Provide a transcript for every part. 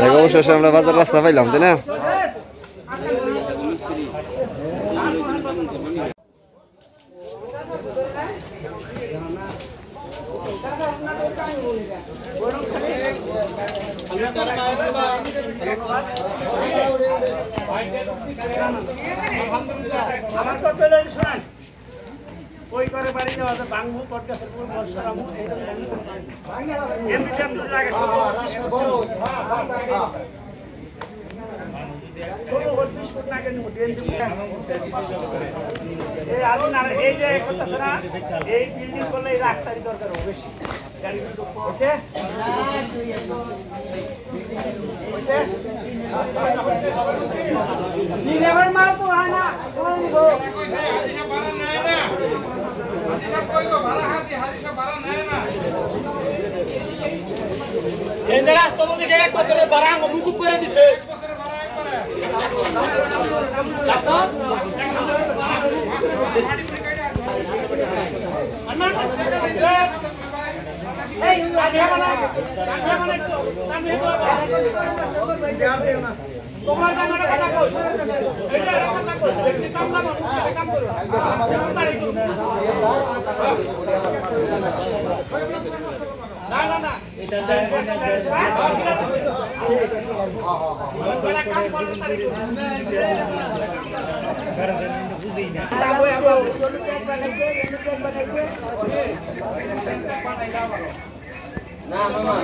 অবশেষে আমরা বাজার রাস্তা পাইলাম, তাই না? ওই করে বাড়ি যাওয়া বাংবু পডকাস্টের পুরো বর্ষারামু এমনিতে আপনি লাগে ছোট গোল 20 ফুট না কেন এই আলু না এই যে কথা শোনা এই বিল্ডিং করলে এই রাস্তারই দরকার হবে বেশি গাড়ি ওকে ওকে নিলেবার মাল তো হয় না কোন গো হাজিরা ভাড়া নেয় না হাজিরা কই গো ভাড়া হাজিরা ভাড়া নেয় না এন্ড রাস্তা মধ্যে এক বছরের ভাড়া আঙ্গ মুকুব করে দিছে এক বছরের ভাড়া একবারে চাপা এই আগে মানে তো সামনে তো তোমার কামটা কথা কই এটা কথা কই একটু কাম করো না না না এটা কাম করতে পারি বুঝি না না মামা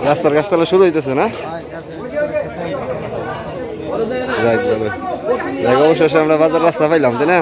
রাস্তার গাছতলা শুরু হইতেছে না? অবশেষে আমরা বাজার রাস্তা পাইলাম, তাই না?